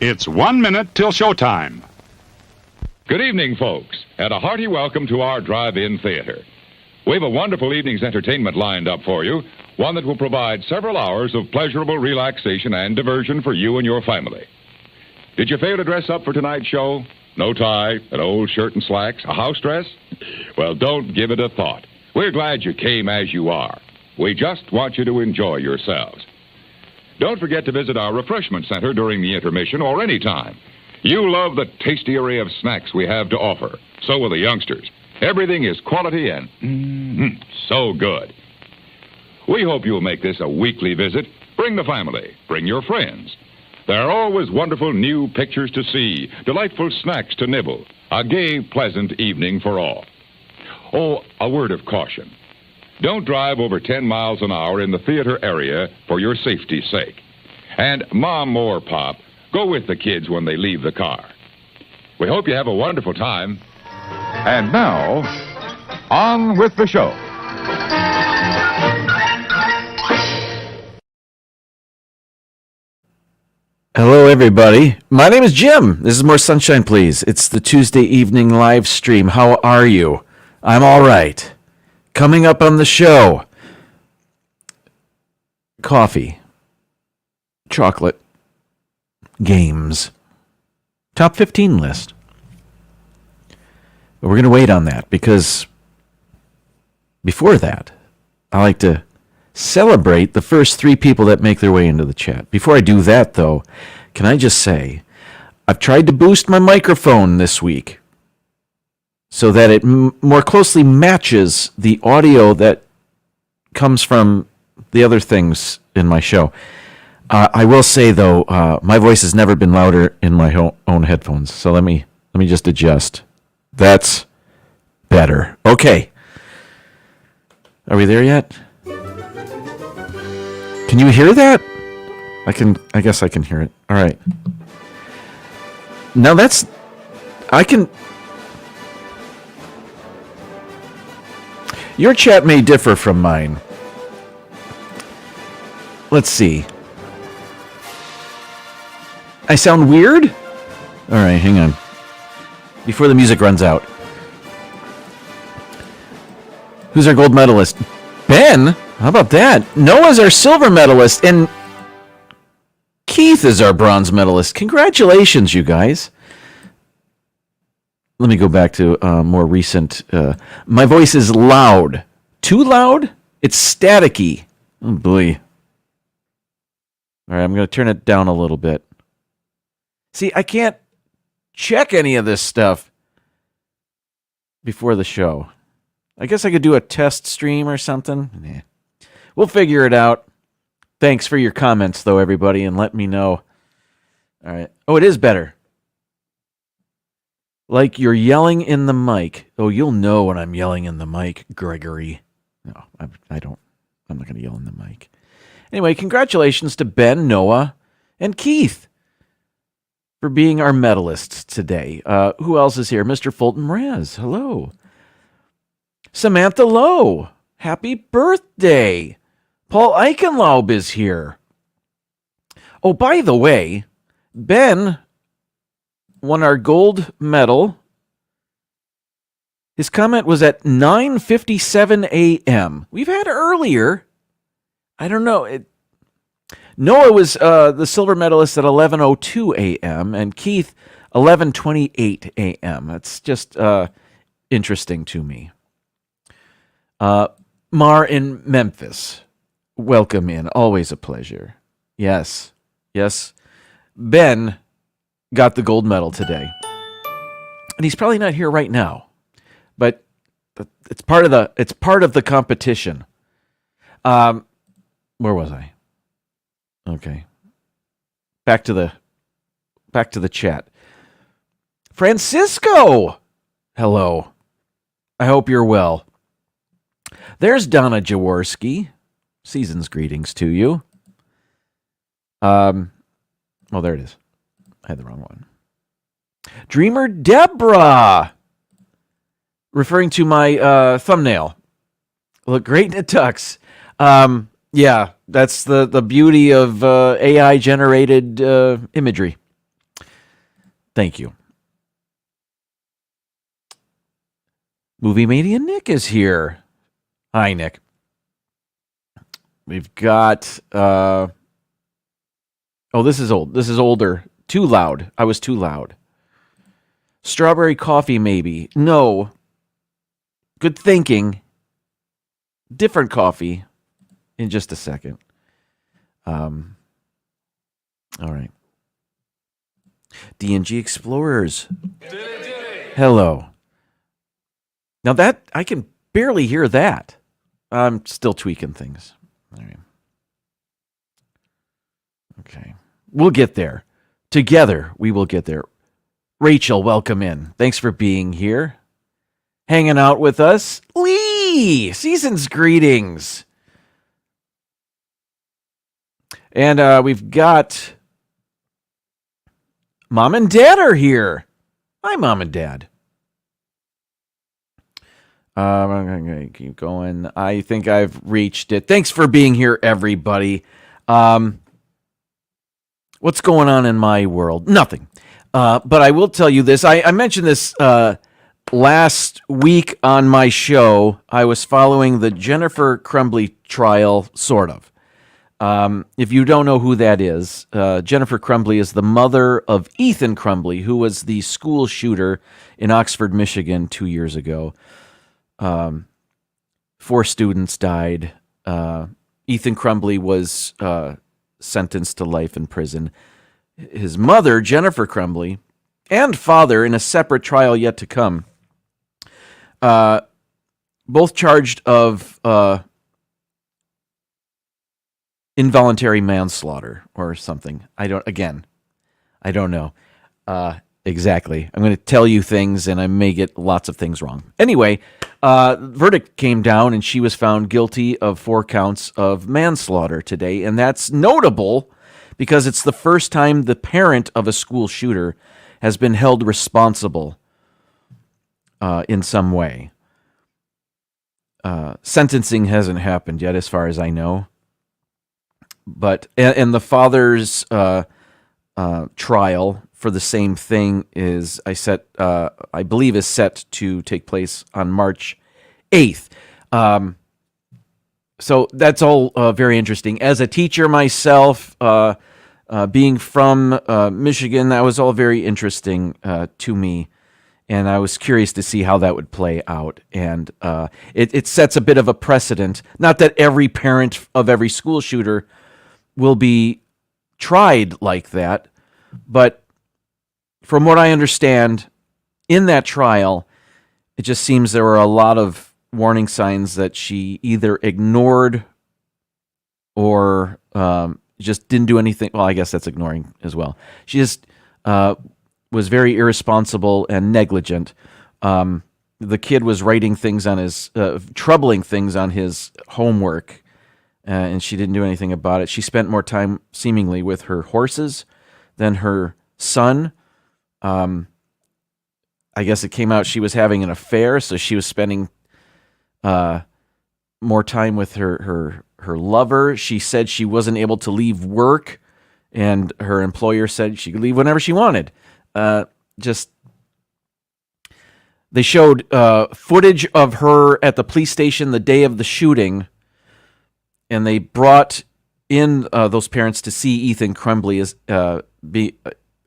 It's 1 minute till showtime. Good evening, folks, and a hearty welcome to our drive-in theater. We have a wonderful evening's entertainment lined up for you, one that will provide several hours of pleasurable relaxation and diversion for you and your family. Did you fail to dress up for tonight's show? No tie, an old shirt and slacks, a house dress? Well, don't give it a thought. We're glad you came as you are. We just want you to enjoy yourselves. Don't forget to visit our refreshment center during the intermission or any time. You love the tasty array of snacks we have to offer. So will the youngsters. Everything is quality and so good. We hope you'll make this a weekly visit. Bring the family. Bring your friends. There are always wonderful new pictures to see, delightful snacks to nibble, a gay, pleasant evening for all. Oh, a word of caution. Don't drive over 10 miles an hour in the theater area for your safety's sake. And Mom or Pop, go with the kids when they leave the car. We hope you have a wonderful time. And now, on with the show. Hello, everybody. My name is Jim. This is More Sunshine, Please. It's the Tuesday evening live stream. How are you? I'm all right. Coming up on the show, coffee, chocolate, games, top 15 list. But we're going to wait on that because before that, I like to celebrate the first 3 people that make their way into the chat. Before I do that, though, can I just say, I've tried to boost my microphone this week so that it more closely matches the audio that comes from the other things in my show. I will say, though, my voice has never been louder in my own headphones, so let me just adjust. That's better. Okay. Are we there yet? Can you hear that? I guess I can hear it. All right. Now your chat may differ from mine. Let's see. I sound weird? All right, hang on. Before the music runs out. Who's our gold medalist? Ben? How about that? Noah's our silver medalist, and Keith is our bronze medalist. Congratulations, you guys. Let me go back to more recent. My voice is loud. Too loud? It's staticky. Oh, boy. All right, I'm going to turn it down a little bit. See, I can't check any of this stuff before the show. I guess I could do a test stream or something. Nah. We'll figure it out. Thanks for your comments, though, everybody, and let me know. All right. Oh, it is better. Like you're yelling in the mic. Oh, you'll know when I'm yelling in the mic, Gregory. No, I don't. I'm not going to yell in the mic. Anyway, congratulations to Ben, Noah, and Keith for being our medalists today. Who else is here? Mr. Fulton Mraz. Hello. Samantha Lowe. Happy birthday. Paul Eichenlaub is here. Oh, by the way, Ben won our gold medal. His comment was at 9:57 a.m. We've had earlier. I don't know. Noah was the silver medalist at 11:02 a.m. and Keith 11:28 a.m. That's just interesting to me. Mar in Memphis. Welcome in. Always a pleasure. Yes. Ben got the gold medal today. And he's probably not here right now. But it's part of the competition. Where was I? Okay. Back to the chat. Francisco. Hello. I hope you're well. There's Donna Jaworski. Season's greetings to you. Oh, there it is. I had the wrong one. Dreamer Deborah. Referring to my thumbnail. Look great in a tux. Yeah, that's the beauty of AI-generated imagery. Thank you. Movie Mania Nick is here. Hi, Nick. We've got... oh, this is old. This is older. Too loud. I was too loud. Strawberry coffee, maybe. No. Good thinking. Different coffee. In just a second. All right. D&G Explorers. Hello. Now that, I can barely hear that. I'm still tweaking things. All right. Okay. We'll get there. Together, we will get there. Rachel, welcome in. Thanks for being here. Hanging out with us. Lee! Season's greetings. And we've got... Mom and Dad are here. Hi, Mom and Dad. I'm going to keep going. I think I've reached it. Thanks for being here, everybody. What's going on in my world? Nothing. But I will tell you this. I mentioned this last week on my show. I was following the Jennifer Crumbley trial, sort of. If you don't know who that is, Jennifer Crumbley is the mother of Ethan Crumbley, who was the school shooter in Oxford, Michigan 2 years ago. 4 students died. Ethan Crumbley was sentenced to life in prison. His mother, Jennifer Crumbley, and father, in a separate trial yet to come, both charged of involuntary manslaughter or something. I don't know exactly. I'm going to tell you things, and I may get lots of things wrong. Anyway, verdict came down, and she was found guilty of 4 counts of manslaughter today, and that's notable because it's the first time the parent of a school shooter has been held responsible in some way. Sentencing hasn't happened yet, as far as I know. But and the father's trial for the same thing is I believe is set to take place on March 8th. So that's all very interesting. As a teacher myself, being from Michigan, that was all very interesting to me. And I was curious to see how that would play out. And it sets a bit of a precedent. Not that every parent of every school shooter will be tried like that, but from what I understand, in that trial, it just seems there were a lot of warning signs that she either ignored or just didn't do anything. Well, I guess that's ignoring as well. She just was very irresponsible and negligent. The kid was writing things on his, troubling things on his homework, and she didn't do anything about it. She spent more time, seemingly, with her horses than her son. I guess it came out she was having an affair, so she was spending more time with her lover. She said she wasn't able to leave work, and her employer said she could leave whenever she wanted. They showed footage of her at the police station the day of the shooting, and they brought in those parents to see Ethan Crumbley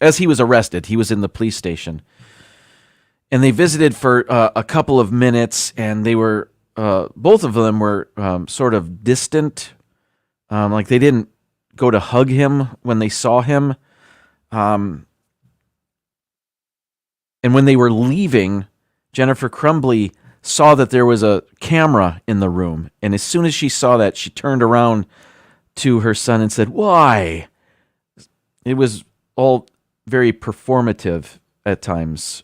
as he was arrested. He was in the police station, and they visited for a couple of minutes, and they were both of them were sort of distant, like they didn't go to hug him when they saw him. And when they were leaving, Jennifer Crumbley saw that there was a camera in the room. And as soon as she saw that, she turned around to her son and said, "Why?" It was all very performative at times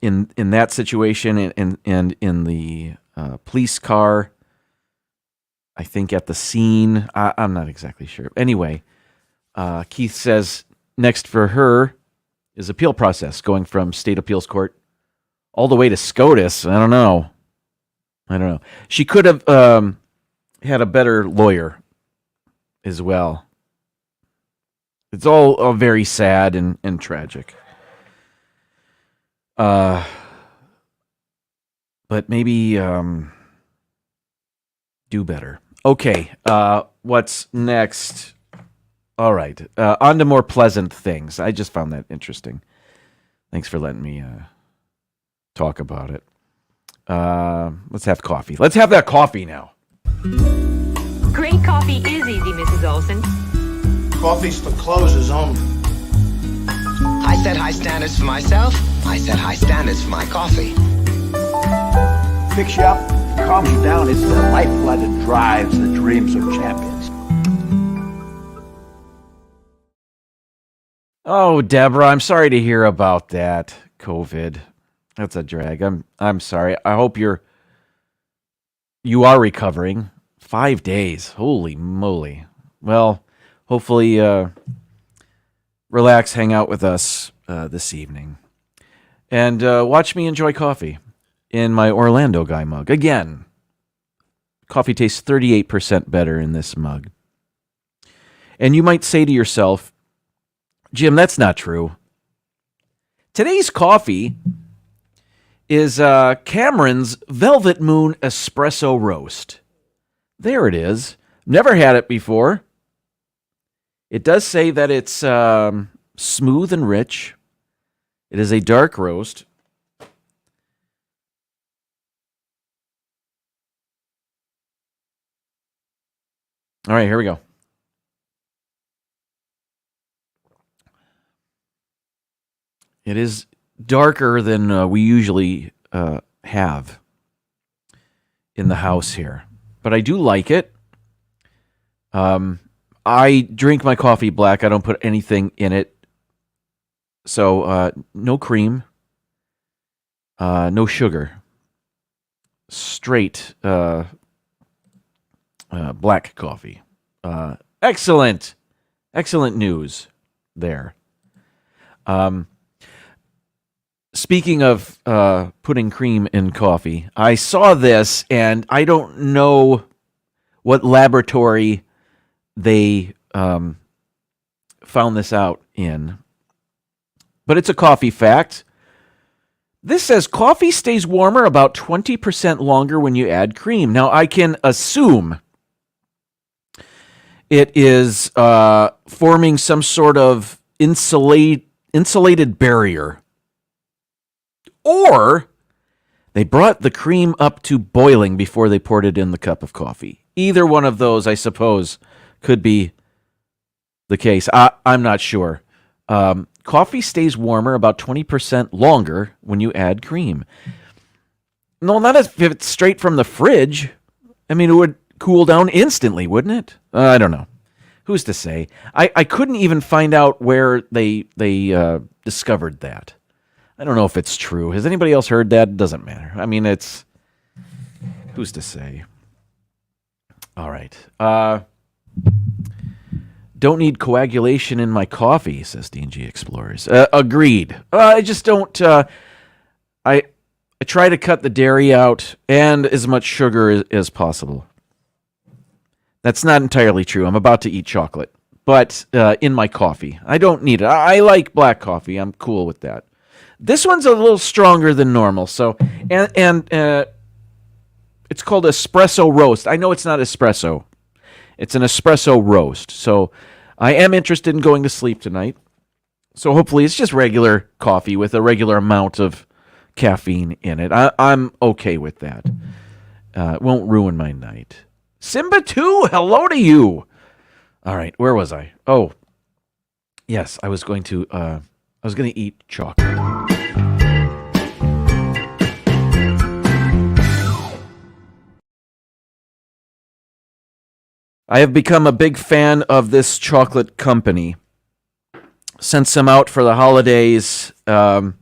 in that situation and in the police car. I think at the scene. I'm not exactly sure. Anyway, Keith says next for her is appeal process, going from state appeals court all the way to SCOTUS. I don't know. She could have had a better lawyer as well. It's all very sad and tragic. But maybe do better. Okay, what's next? All right, on to more pleasant things. I just found that interesting. Thanks for letting me talk about it. Let's have coffee. Let's have that coffee now. Great coffee is easy, Mrs. Olson. Coffee's for closers only. I set high standards for myself. I set high standards for my coffee. Fix you up, calms you down. It's the lifeblood that drives the dreams of champions. Oh, Deborah, I'm sorry to hear about that. COVID. That's a drag. I'm sorry. I hope you are recovering. 5 days. Holy moly. Well, hopefully relax, hang out with us this evening. And watch me enjoy coffee in my Orlando Guy mug. Again, coffee tastes 38% better in this mug. And you might say to yourself, Jim, that's not true. Today's coffee is Cameron's Velvet Moon Espresso Roast. There it is. Never had it before. It does say that it's smooth and rich. It is a dark roast. All right, here we go. It is darker than we usually have in the house here. But I do like it. I drink my coffee black. I don't put anything in it. So no cream, no sugar. Straight black coffee. Excellent. Excellent news there. Speaking of putting cream in coffee, I saw this, and I don't know what laboratory they found this out in, but it's a coffee fact. This says coffee stays warmer about 20% longer when you add cream. Now, I can assume it is forming some sort of insulated barrier. Or they brought the cream up to boiling before they poured it in the cup of coffee. Either one of those, I suppose, could be the case. I'm not sure. Coffee stays warmer about 20% longer when you add cream. No, not if it's straight from the fridge. I mean, it would cool down instantly, wouldn't it? I don't know. Who's to say? I couldn't even find out where they discovered that. I don't know if it's true. Has anybody else heard that? It doesn't matter. I mean, it's... Who's to say? All right. Don't need coagulation in my coffee, says D&G Explorers. Agreed. I just don't... I try to cut the dairy out and as much sugar as possible. That's not entirely true. I'm about to eat chocolate. But in my coffee. I don't need it. I like black coffee. I'm cool with that. This one's a little stronger than normal, so and it's called espresso roast. I know it's not espresso; it's an espresso roast. So I am interested in going to sleep tonight. So hopefully it's just regular coffee with a regular amount of caffeine in it. I'm okay with that. It won't ruin my night. Simba 2, hello to you. All right, where was I? Oh, yes, I was going to eat chocolate. I have become a big fan of this chocolate company. Sent some out for the holidays and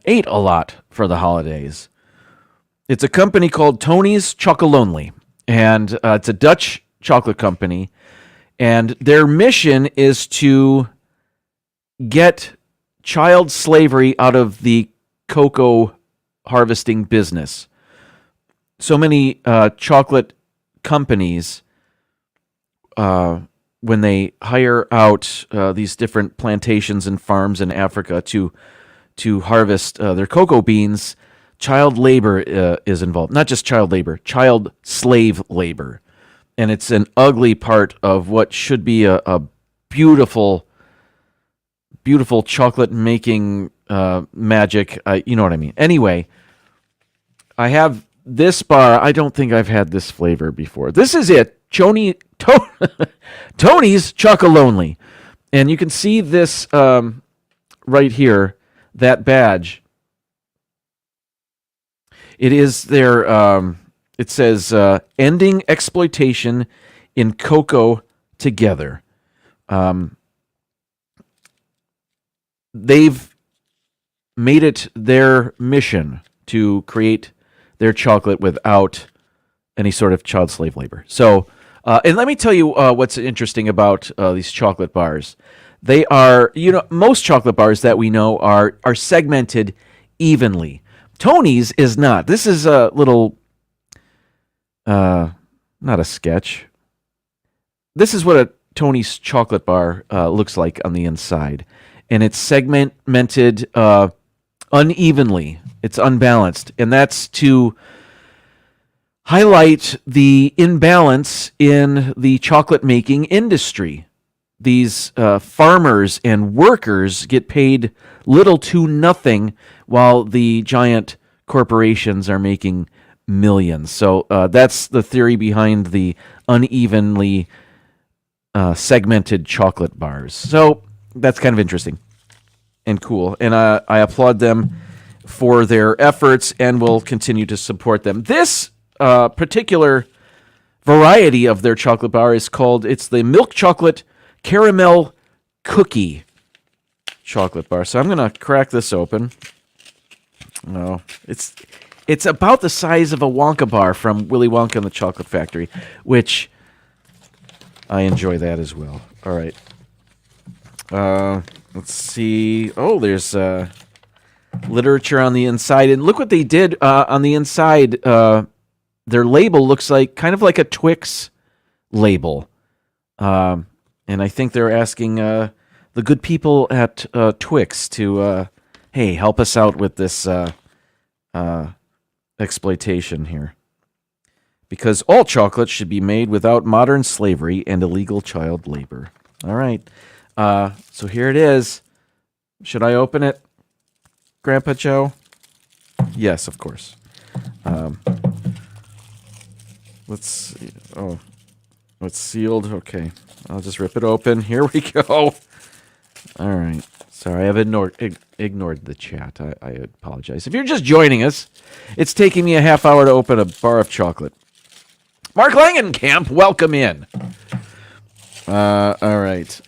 ate a lot for the holidays. It's a company called Tony's Chocolonely, and it's a Dutch chocolate company, and their mission is to get child slavery out of the cocoa harvesting business. So many chocolate companies when they hire out these different plantations and farms in Africa to harvest their cocoa beans, child labor is involved. Not just child labor, child slave labor. And it's an ugly part of what should be a beautiful, beautiful chocolate making magic. You know what I mean. Anyway, I have this bar. I don't think I've had this flavor before. This is it. Tony's Chocolonely. And you can see this right here, that badge. It is their, it says, ending exploitation in cocoa together. They've made it their mission to create their chocolate without any sort of child slave labor. So, and let me tell you what's interesting about these chocolate bars. They are, most chocolate bars that we know are segmented evenly. Tony's is not. This is a little, not a sketch. This is what a Tony's chocolate bar looks like on the inside. And it's segmented unevenly. It's unbalanced. And that's to highlight the imbalance in the chocolate making industry. These farmers and workers get paid little to nothing while the giant corporations are making millions. So that's the theory behind the unevenly segmented chocolate bars. So that's kind of interesting and cool. And I applaud them for their efforts and will continue to support them. This particular variety of their chocolate bar is it's the milk chocolate caramel cookie chocolate bar. So I'm going to crack this open. No, it's about the size of a Wonka bar from Willy Wonka and the Chocolate Factory, which I enjoy that as well. All right. Let's see. Oh, there's literature on the inside. And look what they did on the inside. Their label looks kind of like a Twix label. And I think they're asking the good people at Twix to, hey, help us out with this exploitation here. Because all chocolate should be made without modern slavery and illegal child labor. All right. So here it is. Should I open it, Grandpa Joe? Yes, of course. Let's see. Oh, it's sealed. Okay. I'll just rip it open. Here we go. All right. Sorry, I've ignored the chat. I apologize. If you're just joining us, it's taking me a half hour to open a bar of chocolate. Mark Langenkamp, welcome in. All right.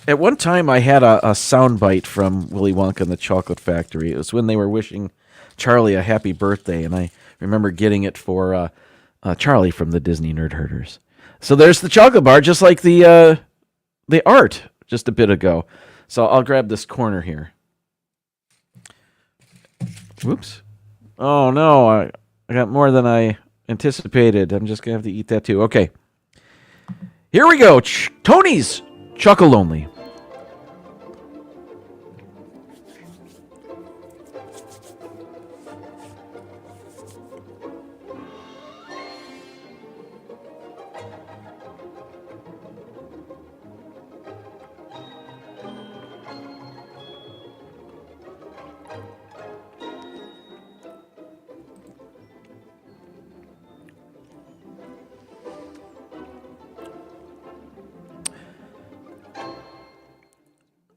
At one time, I had a soundbite from Willy Wonka and the Chocolate Factory. It was when they were wishing Charlie a happy birthday, and I remember getting it for Charlie from the Disney Nerd Herders. So there's the chocolate bar, just like the art just a bit ago. So I'll grab this corner here. Whoops. Oh, no. I got more than I anticipated. I'm just going to have to eat that too. Okay. Here we go. Tony's Chocolonely.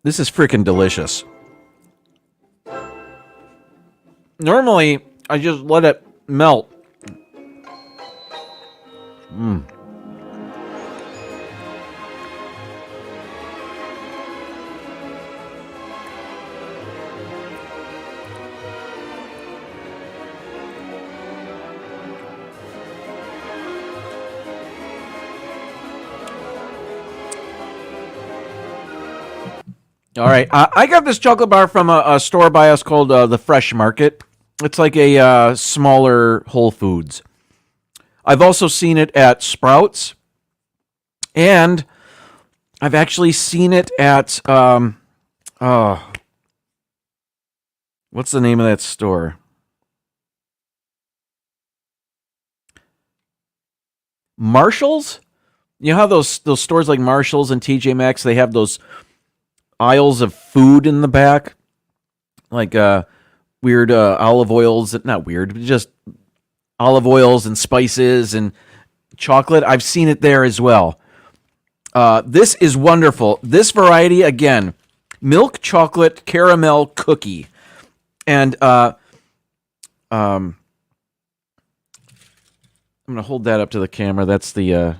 This is freaking delicious. Normally, I just let it melt. All right. I got this chocolate bar from a store by us called the Fresh Market. It's like a smaller Whole Foods. I've also seen it at Sprouts. And I've actually seen it at what's the name of that store? Marshall's? You know how those stores like Marshall's and TJ Maxx, they have those aisles of food in the back? Like weird olive oils, not weird, but just olive oils and spices and chocolate. I've seen it there as well. This is wonderful. This variety, again, milk chocolate caramel cookie. And I'm going to hold that up to the camera. That's the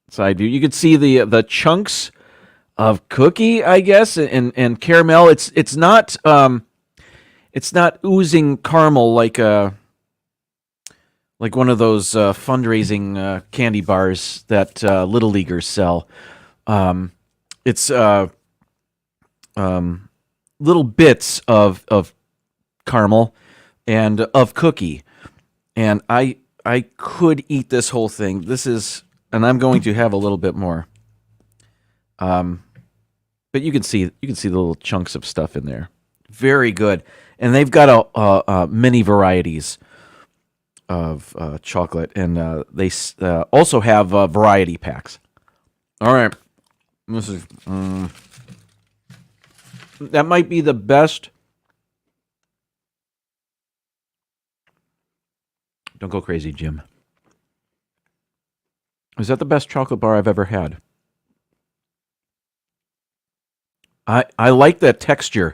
side view. You can see the chunks of cookie, I guess, and caramel. It's not oozing caramel like one of those fundraising candy bars that little leaguers sell. It's little bits of caramel and of cookie, and I could eat this whole thing. And I'm going to have a little bit more. But you can see the little chunks of stuff in there. Very good, and they've got many varieties of chocolate, and they also have variety packs. All right, this is that might be the best. Don't go crazy, Jim. Is that the best chocolate bar I've ever had? I like that texture.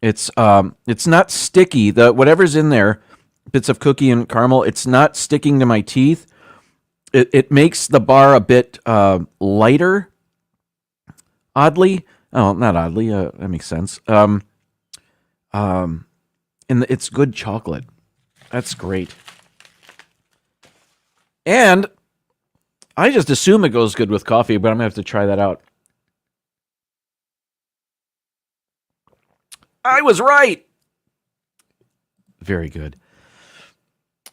It's not sticky. Whatever's in there, bits of cookie and caramel, it's not sticking to my teeth. It makes the bar a bit lighter. Oddly, not oddly. That makes sense. And it's good chocolate. That's great. And I just assume it goes good with coffee, but I'm gonna have to try that out. I was right. Very good.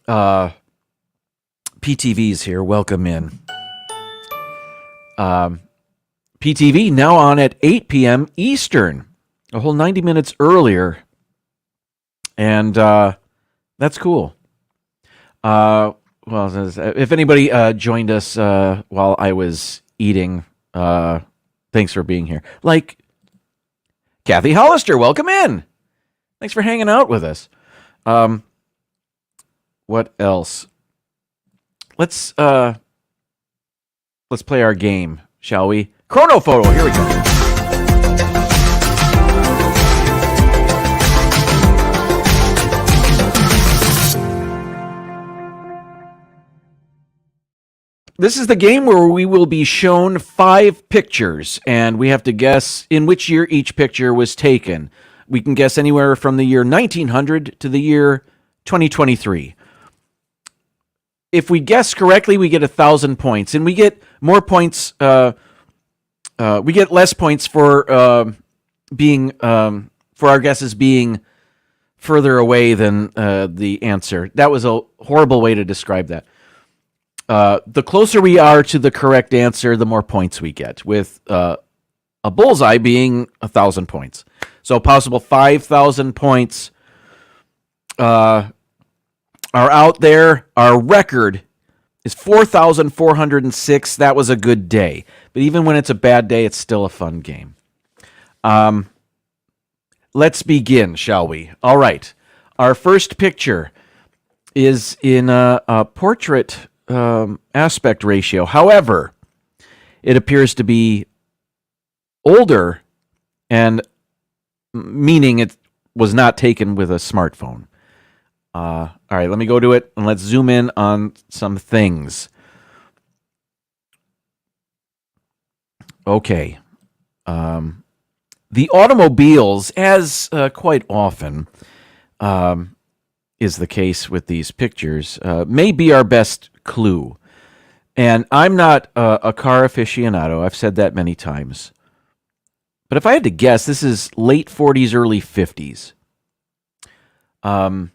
PTV's here. Welcome in. PTV now on at 8 p.m. Eastern, a whole 90 minutes earlier, and that's cool. Well, if anybody joined us while I was eating, thanks for being here. Like Kathy Hollister, welcome in. Thanks for hanging out with us. What else? Let's play our game, shall we? Chrono Photo, here we go. This is the game where we will be shown 5 pictures, and we have to guess in which year each picture was taken. We can guess anywhere from the year 1900 to the year 2023. If we guess correctly, we get 1,000 points, and we get more points. We get less points for being for our guesses being further away than the answer. That was a horrible way to describe that. The closer we are to the correct answer, the more points we get, with a bullseye being 1,000 points. So possible 5,000 points are out there. Our record is 4,406. That was a good day. But even when it's a bad day, it's still a fun game. Let's begin, shall we? All right. Our first picture is in a portrait aspect ratio. However, it appears to be older, and meaning it was not taken with a smartphone. All right, let me go to it, and let's zoom in on some things. Okay. The automobiles, as quite often is the case with these pictures, may be our best clue. And I'm not a car aficionado. I've said that many times. But if I had to guess, this is late 40s, early 50s. I'm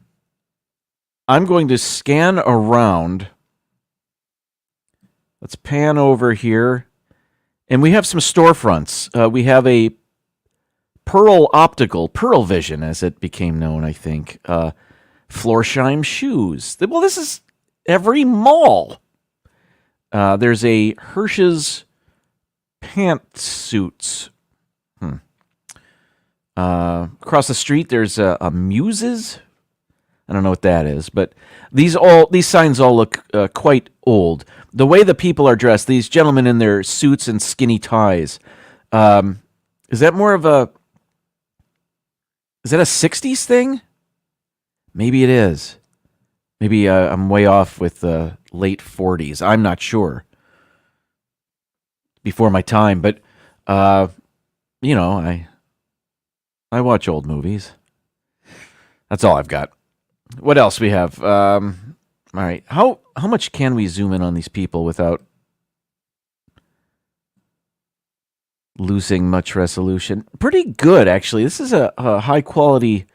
going to scan around. Let's pan over here. And we have some storefronts. We have a Pearl Vision, as it became known, I think. Florsheim shoes. Well, this is every mall. There's a Hirsch's pantsuits. Across the street, there's a Muses. I don't know what that is, but these signs all look quite old. The way the people are dressed, these gentlemen in their suits and skinny ties, is that more of a 60s thing? Maybe it is. Maybe I'm way off with the late 40s. I'm not sure. Before my time, but I watch old movies. That's all I've got. What else we have? All right. How much can we zoom in on these people without losing much resolution? Pretty good, actually. This is a high quality,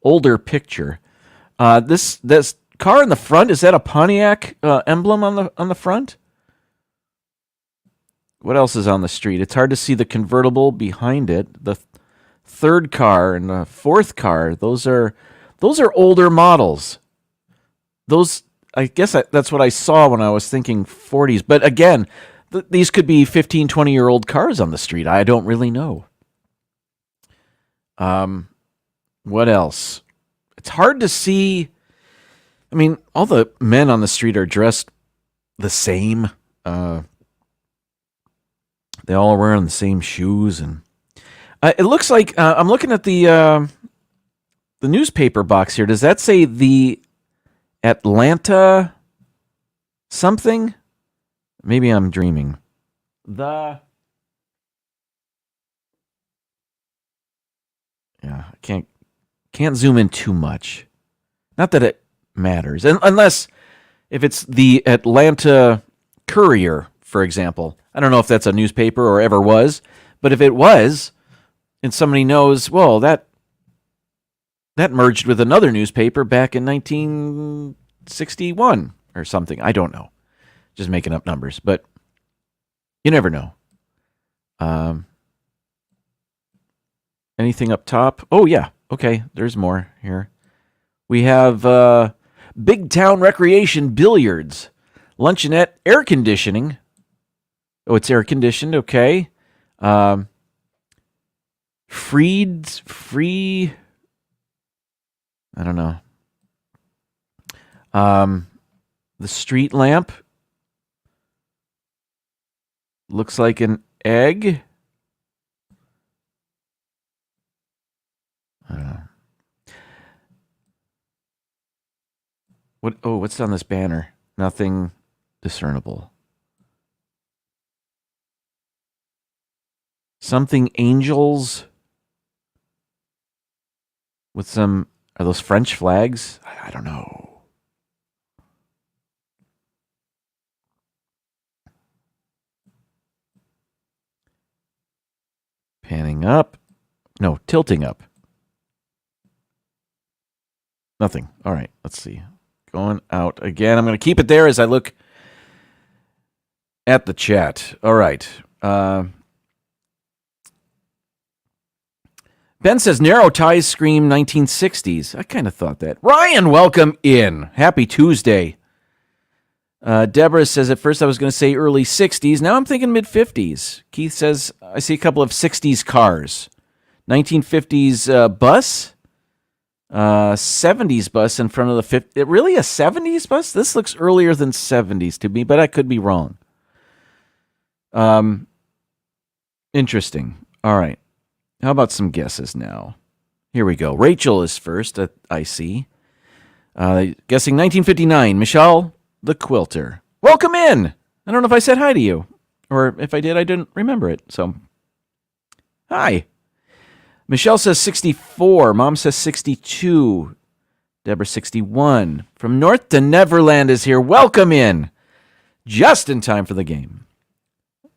older picture. This car in the front, is that a Pontiac emblem on the front? What else is on the street? It's hard to see the convertible behind it. The third car and the fourth car, those are older models. Those, I guess that's what I saw when I was thinking 40s. But again, these could be 15, 20-year-old cars on the street. I don't really know. What else? It's hard to see. I mean, all the men on the street are dressed the same. They all are wearing the same shoes, and it looks like I'm looking at the newspaper box here. Does that say the Atlanta something? Maybe I'm dreaming. I can't zoom in too much. Not that it matters, unless if it's the Atlanta Courier, for example. I don't know if that's a newspaper or ever was, but if it was, and somebody knows, well, that merged with another newspaper back in 1961 or something. I don't know. Just making up numbers, but you never know. Anything up top? Oh, yeah. Okay, there's more here. We have Big Town Recreation Billiards, Luncheonette Air Conditioning. Oh, it's air conditioned. Okay. Free. I don't know. The street lamp looks like an egg. I don't know. What's on this banner? Nothing discernible. Something angels with some, are those French flags? I don't know. Panning up. No, tilting up. Nothing. All right, let's see. Going out again. I'm going to keep it there as I look at the chat. All right. Ben says, narrow ties scream 1960s. I kind of thought that. Ryan, welcome in. Happy Tuesday. Deborah says, at first I was going to say early 60s. Now I'm thinking mid-50s. Keith says, I see a couple of 60s cars. 1950s bus. 70s bus in front of the 50s. Really, a 70s bus? This looks earlier than 70s to me, but I could be wrong. Interesting. All right. How about some guesses now? Here we go. Rachel is first, I see. Guessing 1959. Michelle, the quilter. Welcome in. I don't know if I said hi to you. Or if I did, I didn't remember it. So, hi. Michelle says 64. Mom says 62. Deborah 61. From North to Neverland is here. Welcome in. Just in time for the game.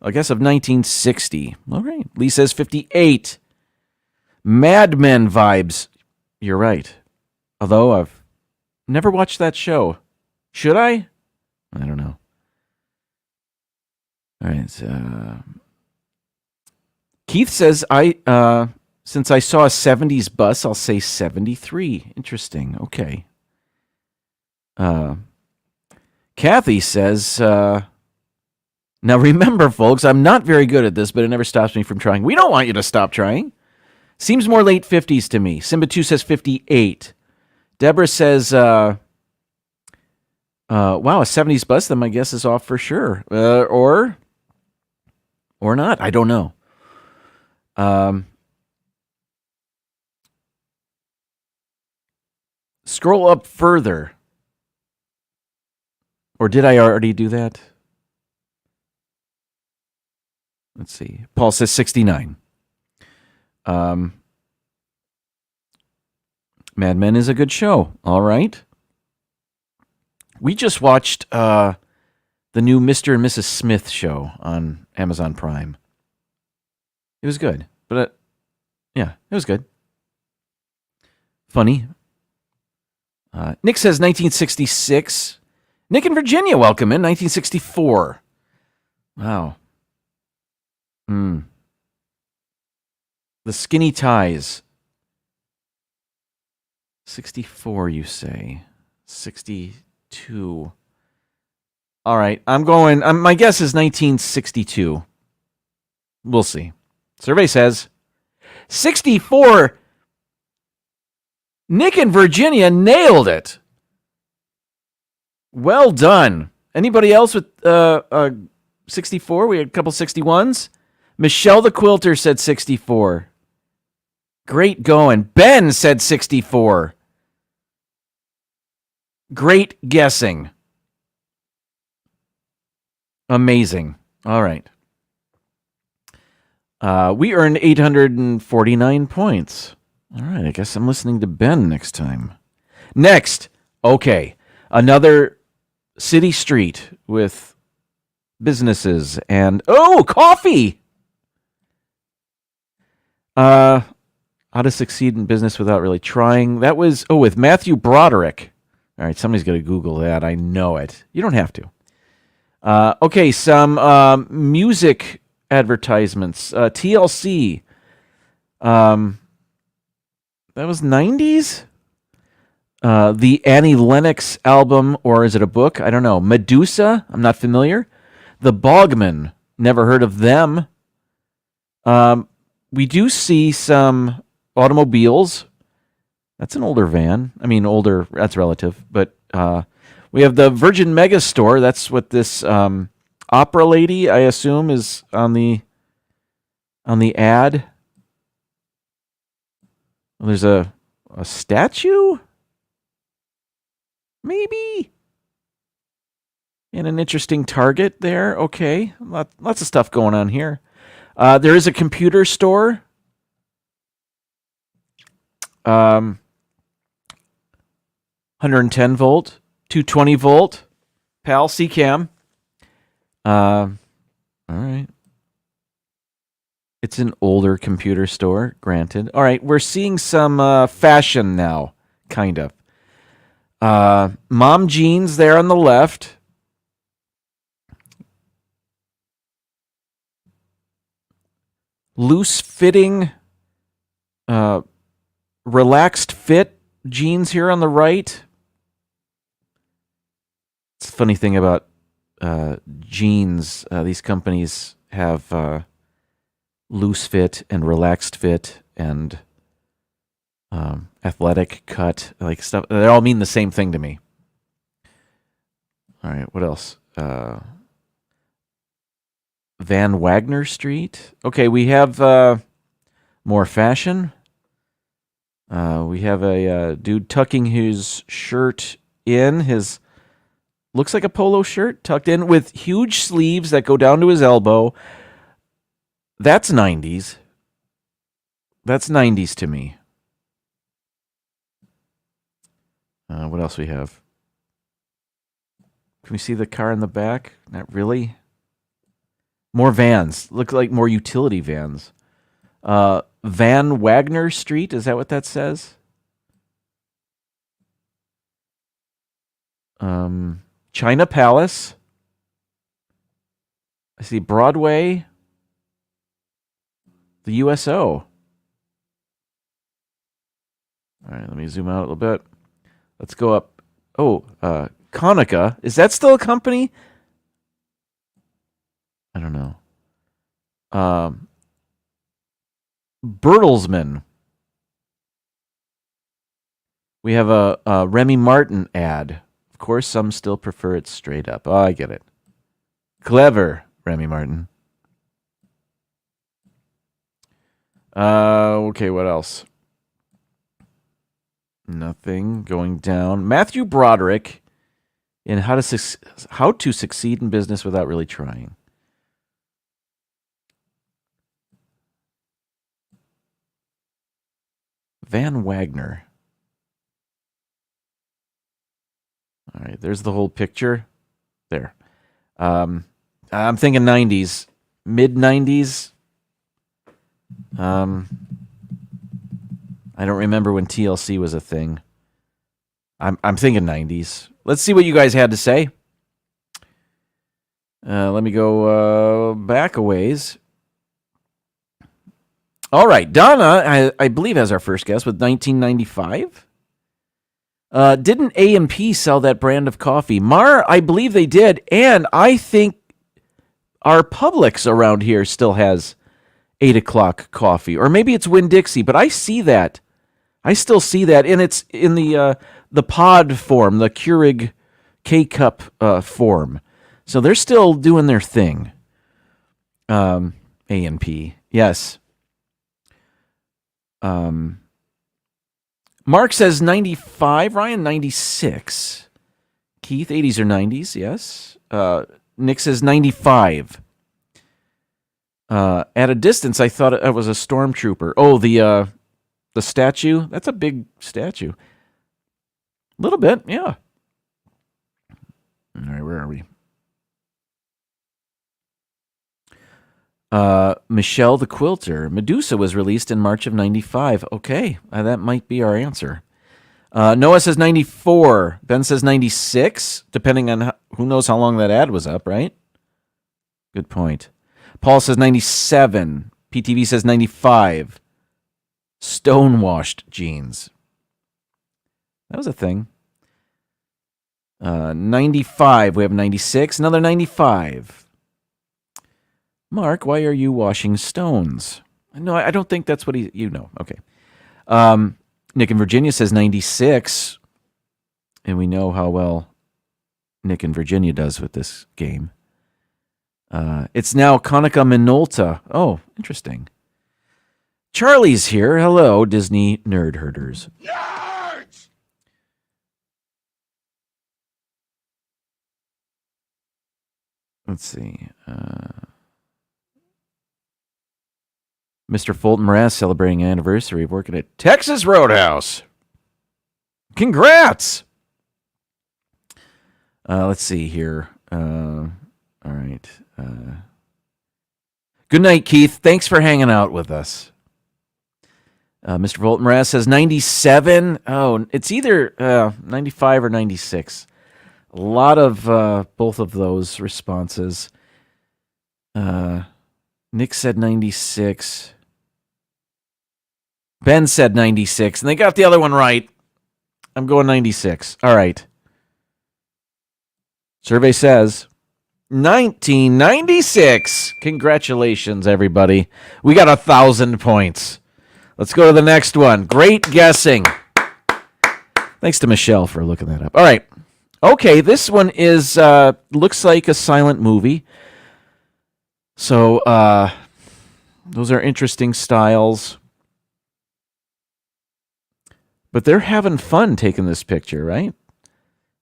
I guess of 1960. All right. Lee says 58. Mad Men vibes. You're right. Although I've never watched that show. Should I? I don't know. All right. Keith says, since I saw a 70s bus, I'll say 73. Interesting. Okay. Kathy says, now remember, folks, I'm not very good at this, but it never stops me from trying. We don't want you to stop trying. Seems more late 50s to me. Simba 2 says 58. Deborah says, wow, a 70s bus, then my guess is off for sure. Or not. I don't know. Scroll up further. Or did I already do that? Let's see. Paul says 69. Mad Men is a good show. All right. We just watched the new Mr. and Mrs. Smith show on Amazon Prime. It was good. But, yeah, it was good. Funny. Nick says 1966. Nick in Virginia, welcome in. 1964. Wow. The Skinny Ties. 64, you say. 62. All right, I'm going. My guess is 1962. We'll see. Survey says 64. Nick in Virginia nailed it. Well done. Anybody else with 64? We had a couple 61s. Michelle the Quilter said 64. Great going. Ben said 64. Great guessing. Amazing. All right. We earned 849 points. All right, I guess I'm listening to Ben next time. Next, okay, another city street with businesses and, coffee! How to succeed in business without really trying. That was, with Matthew Broderick. All right, somebody's going to Google that. I know it. You don't have to. Okay, some music advertisements. TLC. That was 90s? The Annie Lennox album, or is it a book? I don't know. Medusa? I'm not familiar. The Bogman. Never heard of them. We do see some automobiles. That's an older van. I mean, older, that's relative. But we have the Virgin Megastore. That's what this opera lady, I assume, is on the ad. Well, there's a statue? Maybe? And an interesting Target there. Okay. Lots of stuff going on here. There is a computer store. 110 volt, 220 volt, PAL, CCAM. All right. It's an older computer store, granted. All right, we're seeing some fashion now, kind of. Mom jeans there on the left. Loose-fitting, relaxed fit jeans here on the right. It's a funny thing about jeans. These companies have loose fit and relaxed fit and athletic cut, like stuff. They all mean the same thing to me. All right, what else? Van Wagner Street. Okay, we have more fashion. We have a dude tucking his shirt in. His looks like a polo shirt tucked in with huge sleeves that go down to his elbow. That's 90s. That's 90s to me. What else we have? Can we see the car in the back? Not really. More vans. Look like more utility vans. Van Wagner Street. Is that what that says? China Palace. I see Broadway. The USO. All right, let me zoom out a little bit. Let's go up. Oh, Konica. Is that still a company? I don't know. Bertelsmann. We have a Remy Martin ad. Of course, some still prefer it straight up. Oh, I get it. Clever, Remy Martin. Okay, what else? Nothing. Going down. Matthew Broderick in How to Succeed in Business Without Really Trying. Van Wagner. All right, there's the whole picture. There. I'm thinking 90s. Mid-90s. I don't remember when TLC was a thing. I'm thinking 90s. Let's see what you guys had to say. Let me go back a ways. All right, Donna, I believe, has our first guess with 1995. Didn't A&P sell that brand of coffee? Mar, I believe they did, and I think our Publix around here still has 8 o'clock coffee, or maybe it's Winn-Dixie, but I see that. I still see that, and it's in the pod form, the Keurig K-Cup form. So they're still doing their thing. A&P, yes. Mark says 95. Ryan, 96. Keith, 80s or 90s, yes. Nick says 95. At a distance, I thought it was a stormtrooper. Oh, the statue? That's a big statue. A little bit, yeah. All right, where are we? Michelle the Quilter. Medusa was released in March of 95. Okay, that might be our answer. Noah says 94. Ben says 96, depending on who knows how long that ad was up, right? Good point. Paul says 97. PTV says 95. Stonewashed jeans. That was a thing. 95. We have 96. Another 95. Mark, why are you washing stones? No, I don't think that's what you know. Okay. Nick in Virginia says 96. And we know how well Nick in Virginia does with this game. It's now Konica Minolta. Oh, interesting. Charlie's here. Hello, Disney nerd herders. Nerds! Let's see. Mr. Fulton Morass celebrating anniversary of working at Texas Roadhouse. Congrats! Let's see here. All right. Good night, Keith. Thanks for hanging out with us. Mr. Fulton Morass says 97. Oh, it's either 95 or 96. A lot of both of those responses. Nick said 96. Ben said 96, and they got the other one right. I'm going 96. All right. Survey says 1996. Congratulations, everybody. We got 1,000 points. Let's go to the next one. Great guessing. Thanks to Michelle for looking that up. All right. Okay, this one is looks like a silent movie. So those are interesting styles. But they're having fun taking this picture, right?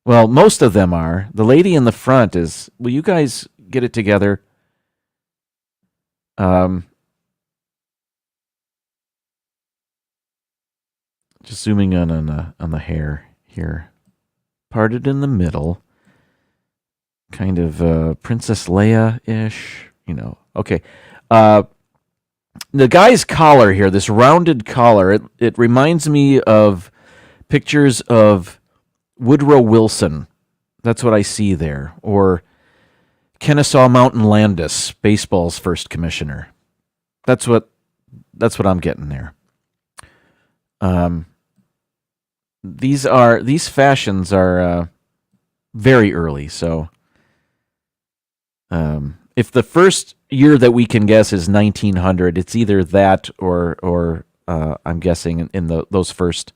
Well, most of them are. The lady in the front is, will you guys get it together? Just zooming in on the hair here. Parted in the middle. Kind of Princess Leia-ish, you know. Okay. The guy's collar here, this rounded collar, it reminds me of pictures of Woodrow Wilson. That's what I see there. Or Kennesaw Mountain Landis, baseball's first commissioner. That's what That's what I'm getting there. These fashions are very early. So, if the first year that we can guess is 1900, it's either that or I'm guessing in those first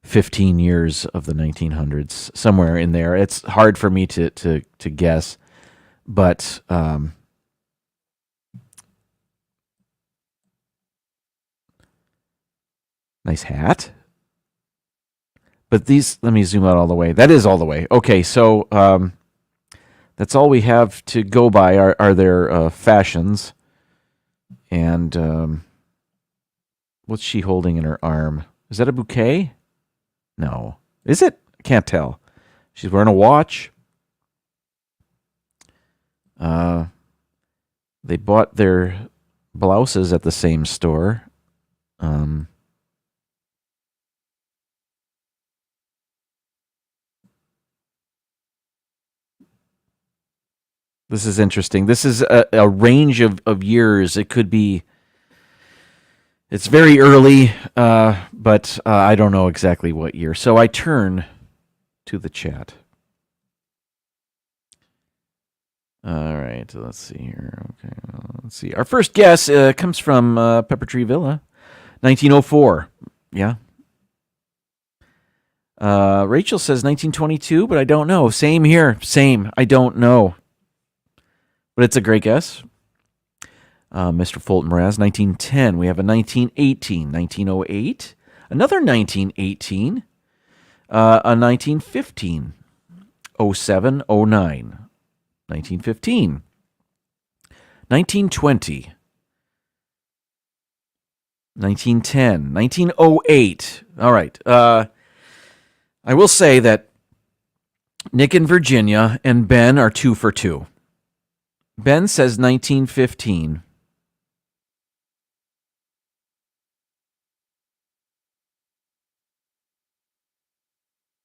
15 years of the 1900s, somewhere in there. It's hard for me to guess, but nice hat. But these, let me zoom out all the way. That is all the way. Okay, so that's all we have to go by are their fashions. And what's she holding in her arm? Is that a bouquet? No. Is it? I can't tell. She's wearing a watch. They bought their blouses at the same store. This is interesting. This is a range of years. It could be... It's very early, but I don't know exactly what year. So I turn to the chat. All right, let's see here. Okay, let's see. Our first guess comes from Pepper Tree Villa, 1904. Yeah. Rachel says 1922, but I don't know. Same here. Same. I don't know. But it's a great guess. Mr. Fulton Mraz, 1910. We have a 1918, 1908, another 1918, a 1915, 07, 09, 1915, 1920, 1910, 1908. All right. I will say that Nick and Virginia and Ben are 2 for 2. Ben says 1915.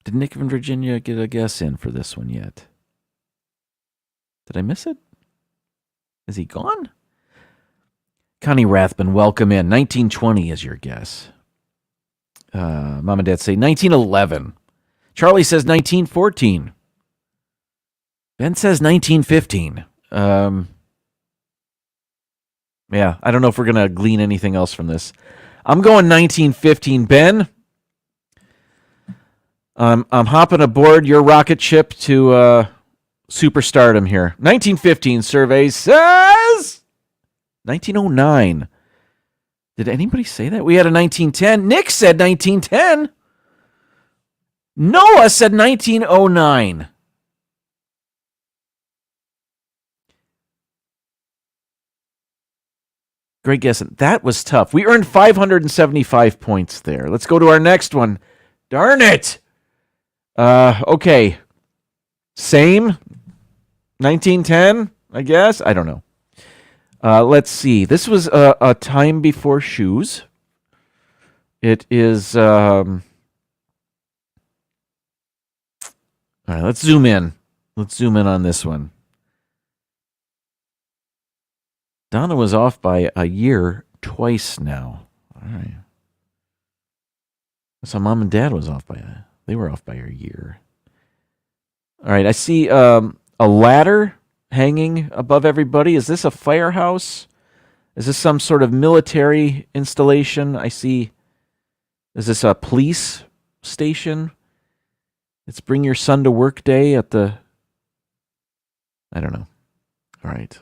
Did Nick and Virginia get a guess in for this one yet? Did I miss it? Is he gone? Connie Rathbun, welcome in. 1920 is your guess. Mom and Dad say 1911. Charlie says 1914. Ben says 1915. Yeah, I don't know if we're going to glean anything else from this. I'm going 1915. Ben, I'm hopping aboard your rocket ship to superstardom here. 1915 survey says 1909. Did anybody say that? We had a 1910. Nick said 1910. Noah said 1909. Great guess. That was tough. We earned 575 points there. Let's go to our next one. Darn it. Okay. Same. 1910, I guess. I don't know. Let's see. This was a time before shoes. It is... All right, let's zoom in. Let's zoom in on this one. Donna was off by a year twice now. All right. So Mom and Dad was off by they were off by a year. All right, I see a ladder hanging above everybody. Is this a firehouse? Is this some sort of military installation? I see. Is this a police station? It's Bring Your Son to Work Day at the... I don't know. All right.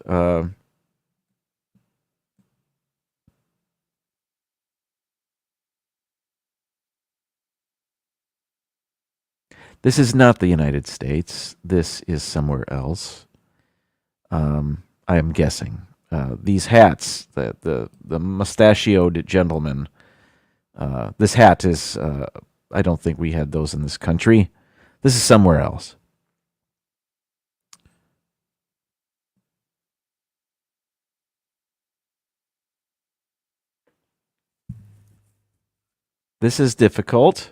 This is not the United States. This is somewhere else. I am guessing. These hats, the mustachioed gentleman, this hat is... I don't think we had those in this country. This is somewhere else. This is difficult.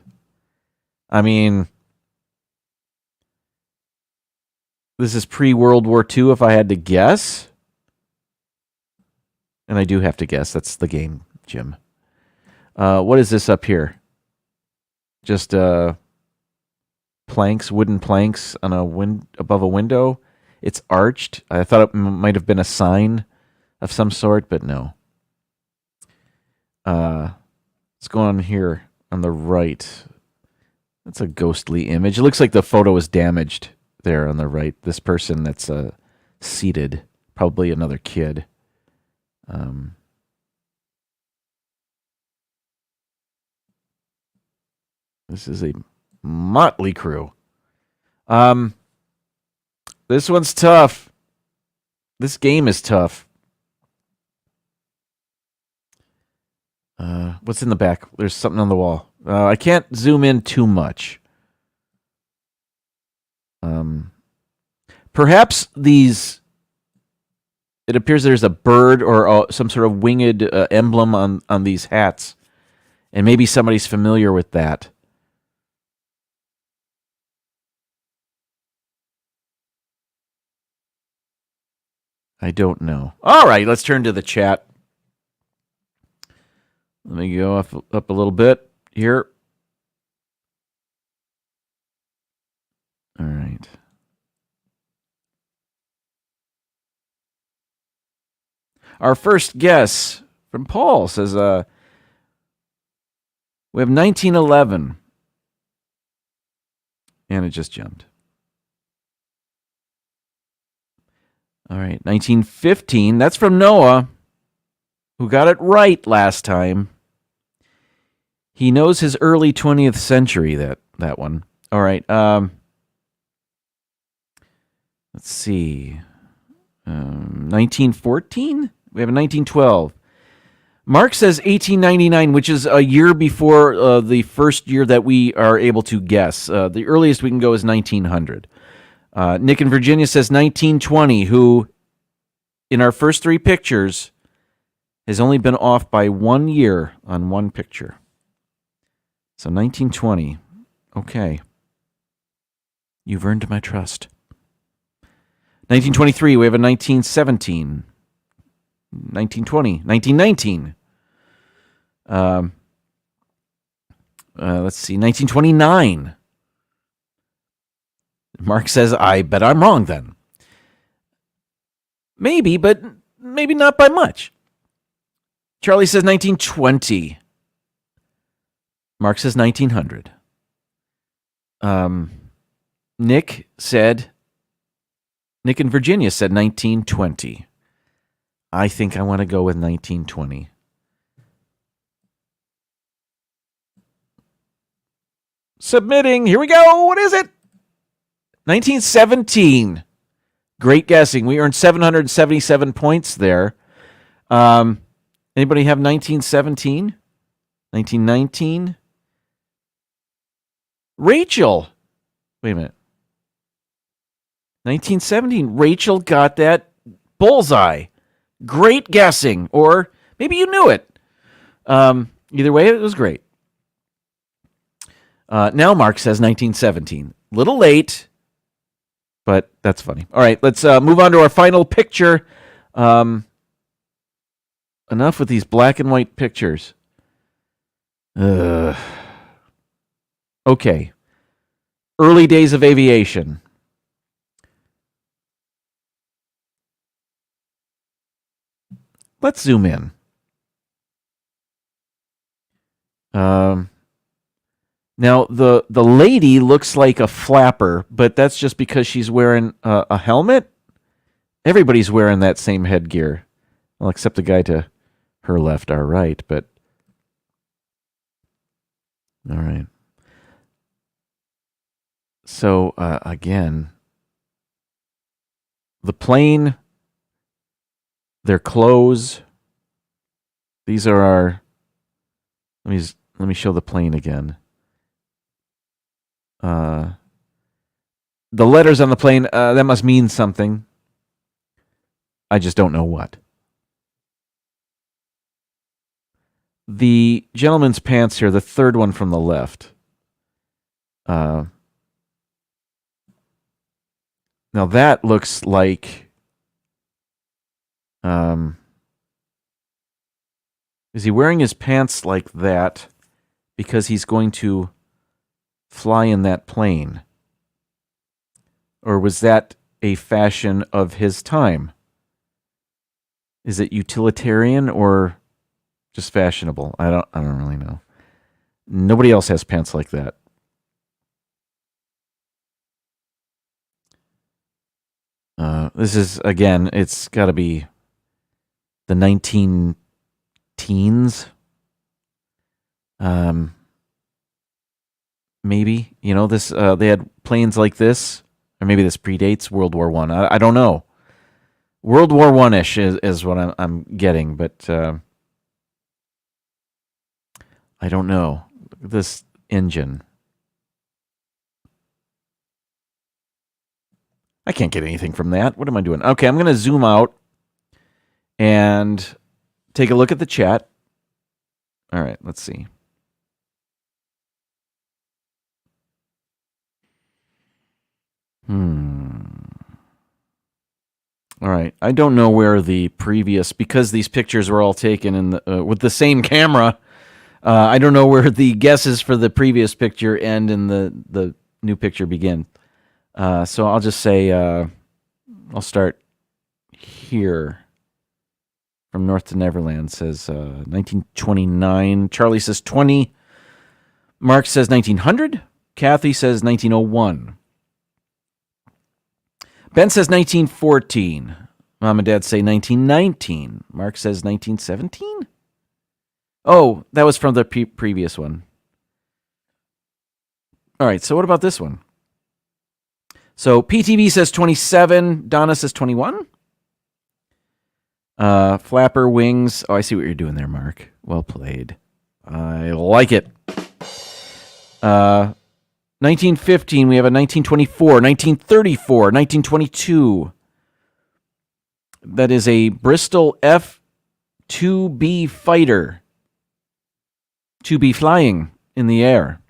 I mean, this is pre-World War II if I had to guess. And I do have to guess. That's the game. Jim. What is this up here? Just planks, wooden planks on above a window. It's arched. I thought it might have been a sign of some sort, but no. What's going on here on the right? That's a ghostly image. It looks like the photo is damaged there on the right. This person that's seated, probably another kid. This is a motley crew. This one's tough. This game is tough. What's in the back? There's something on the wall. I can't zoom in too much. Perhaps these... It appears there's a bird or some sort of winged emblem on these hats. And maybe somebody's familiar with that. I don't know. All right, let's turn to the chat. Let me go up a little bit here. All right. Our first guess from Paul says, we have 1911. And it just jumped. All right, 1915. That's from Noah, who got it right last time. He knows his early 20th century, that one. All right. Let's see. 1914? We have a 1912. Mark says 1899, which is a year before the first year that we are able to guess. The earliest we can go is 1900. Nick in Virginia says 1920, who, in our first three pictures, has only been off by 1 year on one picture. So 1920. Okay. You've earned my trust. 1923, we have a 1917. 1920. 1919. Let's see. 1929. Mark says, I bet I'm wrong then. Maybe, but maybe not by much. Charlie says 1920. Mark says 1900. Nick in Virginia said 1920. I think I want to go with 1920. Submitting. Here we go. What is it? 1917. Great guessing. We earned 777 points there. Anybody have 1917? 1919? Rachel. Wait a minute. 1917. Rachel got that bullseye. Great guessing. Or maybe you knew it. Either way, it was great. Now Mark says 1917. Little late, but that's funny. All right, let's move on to our final picture. Enough with these black and white pictures. Okay. Early days of aviation. Let's zoom in. Now, the lady looks like a flapper, but that's just because she's wearing a helmet. Everybody's wearing that same headgear. Well, except the guy to her left, our right, but... All right. So, again, the plane, their clothes, these are our... Let me show the plane again. The letters on the plane, that must mean something. I just don't know what. The gentleman's pants here, the third one from the left. Now that looks like Is he wearing his pants like that because he's going to fly in that plane? Or was that a fashion of his time? Is it utilitarian or just fashionable? I don't really know. Nobody else has pants like that. This is, again, it's got to be the 19 teens. Maybe, this, they had planes like this, or maybe this predates World War One. I don't know. World War One-ish is what I'm getting, but I don't know. Look at this engine. I can't get anything from that. What am I doing? Okay, I'm going to zoom out and take a look at the chat. All right, let's see. All right, I don't know where the previous, because these pictures were all taken in with the same camera. I don't know where the guesses for the previous picture end and the new picture begin. So I'll just say I'll start here. From North to Neverland says 1929. Charlie says 20. Mark says 1900. Kathy says 1901. Ben says 1914. Mom and Dad say 1919. Mark says 1917. Oh, that was from the previous one. All right, so what about this one? So PTV says 27. Donna says 21. Flapper wings. Oh, I see what you're doing there, Mark. Well played. I like it. 1915, we have a 1924, 1934, 1922. That is a Bristol F-2B fighter. To be flying in the air.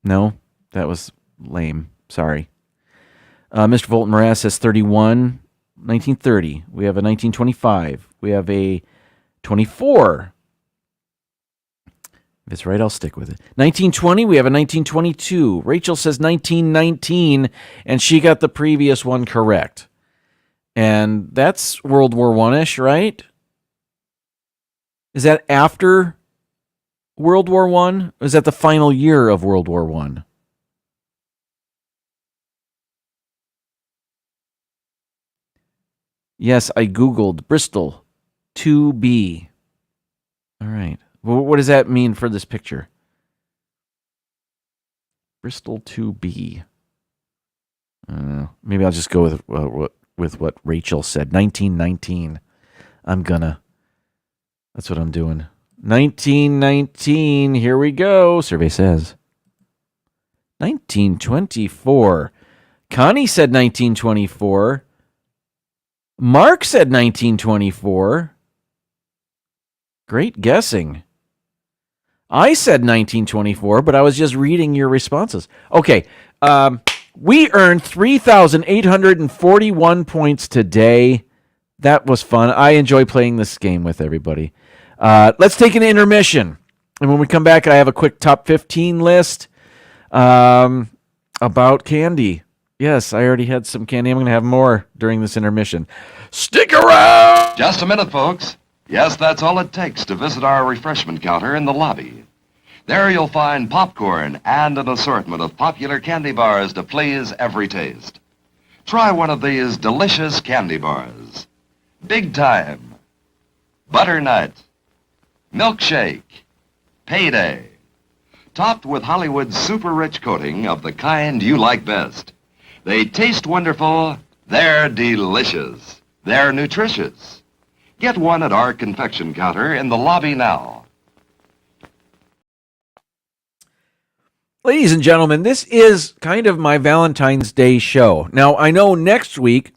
No, that was lame. Sorry. Mr. Volton Morass says 31. 1930. We have a 1925. We have a 24. If it's right, I'll stick with it. 1920, we have a 1922. Rachel says 1919, and she got the previous one correct. And that's World War One-ish, right? Is that after World War One? Or is that the final year of World War One? Yes, I Googled Bristol 2B. All right. Well, what does that mean for this picture? Bristol 2B. Maybe I'll just go with what Rachel said. 1919. That's what I'm doing. 1919. Here we go. Survey says. 1924. Connie said 1924. Mark said 1924. Great guessing. I said 1924, but I was just reading your responses. Okay, we earned 3,841 points today. That was fun. I enjoy playing this game with everybody. Let's take an intermission. And when we come back, I have a quick top 15 list about candy. Yes, I already had some candy. I'm going to have more during this intermission. Stick around! Just a minute, folks. Yes, that's all it takes to visit our refreshment counter in the lobby. There you'll find popcorn and an assortment of popular candy bars to please every taste. Try one of these delicious candy bars. Big Time, Butternut, Milkshake, Payday. Topped with Hollywood's super rich coating of the kind you like best. They taste wonderful, they're delicious, they're nutritious. Get one at our confection counter in the lobby now. Ladies and gentlemen, this is kind of my Valentine's Day show. Now, I know next week,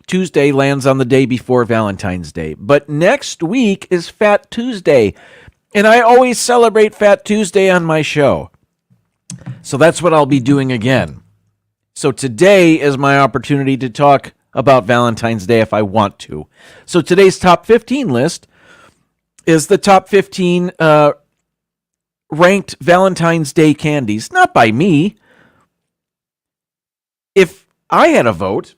Tuesday lands on the day before Valentine's Day, but next week is Fat Tuesday, and I always celebrate Fat Tuesday on my show. So that's what I'll be doing again. So today is my opportunity to talk about Valentine's Day if I want to. So today's top 15 list is the top 15 ranked Valentine's Day candies. Not by me. If I had a vote,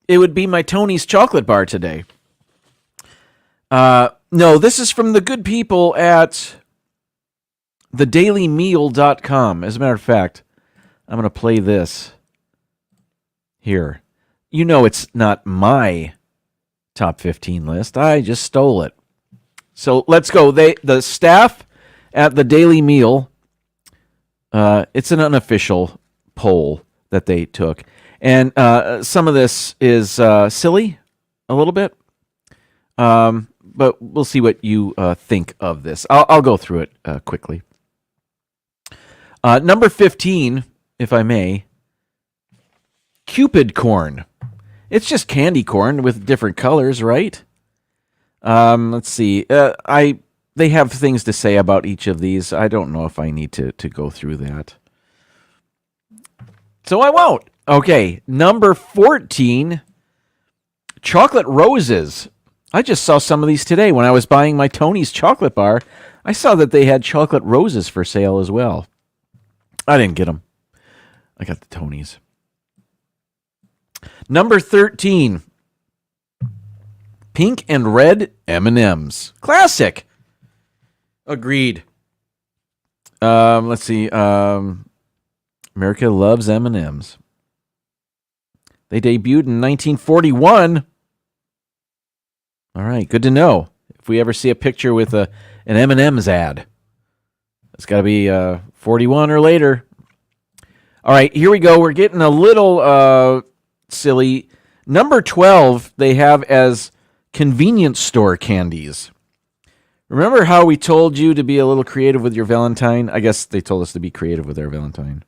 it would be my Tony's chocolate bar today. No, this is from the good people at thedailymeal.com. As a matter of fact, I'm going to play this here. You know it's not my top 15 list. I just stole it. So let's go. The staff at the Daily Meal, it's an unofficial poll that they took. And some of this is silly, a little bit. But we'll see what you think of this. I'll go through it quickly. Number 15, if I may, Cupid corn. It's just candy corn with different colors, right? Let's see. They have things to say about each of these. I don't know if I need to go through that. So I won't. Okay, number 14, chocolate roses. I just saw some of these today when I was buying my Tony's chocolate bar. I saw that they had chocolate roses for sale as well. I didn't get them. I got the Tony's. Number 13, pink and red M&Ms. Classic. Agreed. Let's see. America loves M&Ms. They debuted in 1941. All right, good to know. If we ever see a picture with an M&M's ad, it's got to be 41 or later. All right, here we go. We're getting a little silly. Number 12, they have as convenience store candies. Remember how we told you to be a little creative with your Valentine? I guess they told us to be creative with our Valentine.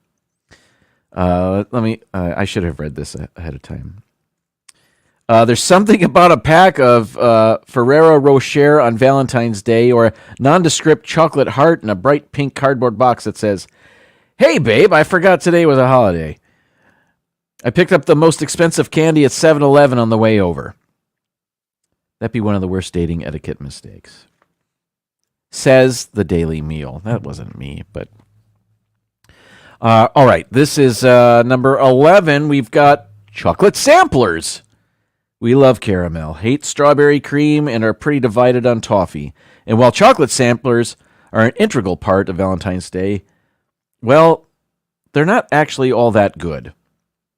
I should have read this ahead of time. There's something about a pack of Ferrero Rocher on Valentine's Day or a nondescript chocolate heart in a bright pink cardboard box that says, "Hey, babe, I forgot today was a holiday. I picked up the most expensive candy at 7-Eleven on the way over." That'd be one of the worst dating etiquette mistakes. Says the Daily Meal. That wasn't me, but... all right, this is number 11. We've got chocolate samplers. We love caramel, hate strawberry cream, and are pretty divided on toffee. And while chocolate samplers are an integral part of Valentine's Day, well, they're not actually all that good.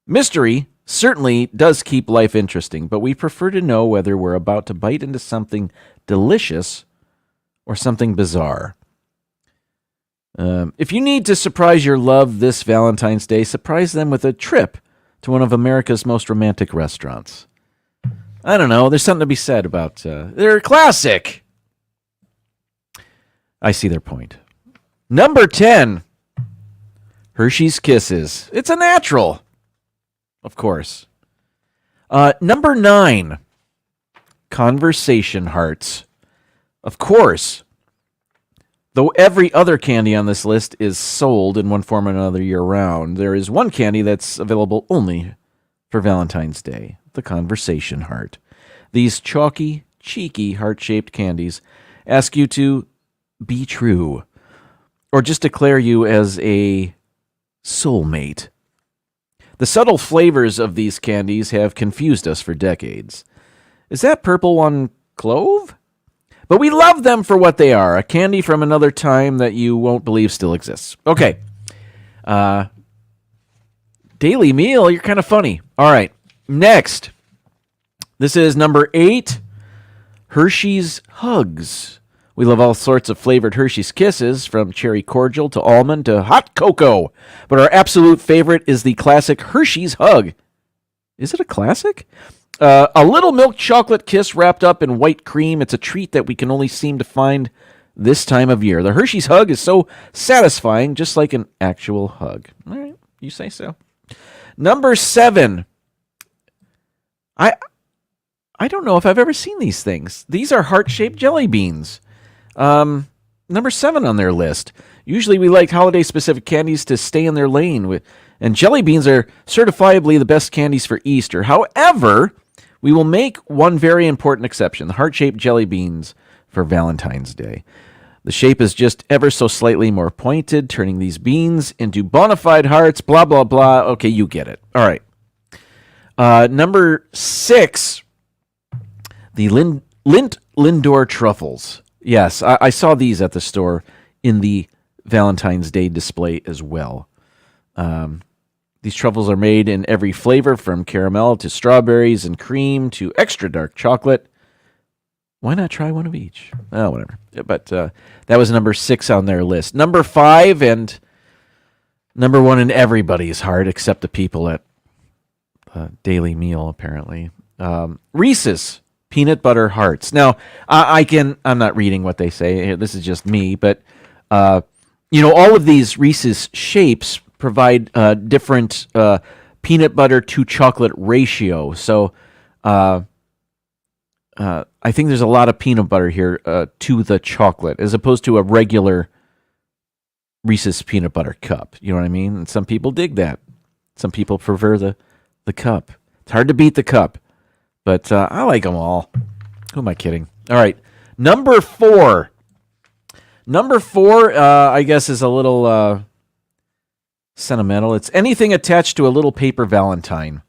Mystery certainly does keep life interesting, but we prefer to know whether we're about to bite into something delicious or something bizarre. If you need to surprise your love this Valentine's Day, surprise them with a trip to one of America's most romantic restaurants. I don't know. There's something to be said about... they're classic. I see their point. Number 10, Hershey's Kisses. It's a natural. Of course. Number 9, Conversation Hearts. Of course. Though every other candy on this list is sold in one form or another year-round, there is one candy that's available only for Valentine's Day, the Conversation Heart. These chalky, cheeky, heart-shaped candies ask you to be true, or just declare you as a soulmate. The subtle flavors of these candies have confused us for decades. Is that purple one clove? But we love them for what they are, a candy from another time that you won't believe still exists. Okay. Daily Meal, you're kind of funny. All right. Next. This is number 8, Hershey's Hugs. We love all sorts of flavored Hershey's Kisses, from cherry cordial to almond to hot cocoa. But our absolute favorite is the classic Hershey's Hug. Is it a classic? A little milk chocolate kiss wrapped up in white cream. It's a treat that we can only seem to find this time of year. The Hershey's Hug is so satisfying, just like an actual hug. All right, you say so. Number 7. I don't know if I've ever seen these things. These are heart-shaped jelly beans. Number 7 on their list. Usually we like holiday-specific candies to stay in their lane, and jelly beans are certifiably the best candies for Easter. However, we will make one very important exception. The heart-shaped jelly beans for Valentine's Day. The shape is just ever so slightly more pointed, turning these beans into bona fide hearts, blah, blah, blah. Okay, you get it. All right. Number 6, the Lindt Lindor truffles. Yes, I saw these at the store in the Valentine's Day display as well. These truffles are made in every flavor, from caramel to strawberries and cream to extra dark chocolate. Why not try one of each? Oh, whatever. But that was number 6 on their list. Number 5 and number 1 in everybody's heart, except the people at Daily Meal, apparently. Reese's Peanut Butter Hearts. Now, I'm not reading what they say. This is just me, but all of these Reese's shapes provide different peanut butter to chocolate ratio. So I think there's a lot of peanut butter here to the chocolate, as opposed to a regular Reese's peanut butter cup. You know what I mean? And some people dig that. Some people prefer the cup. It's hard to beat the cup, but I like them all. Who am I kidding? All right, number 4. Number 4, I guess, is a little sentimental. It's anything attached to a little paper Valentine.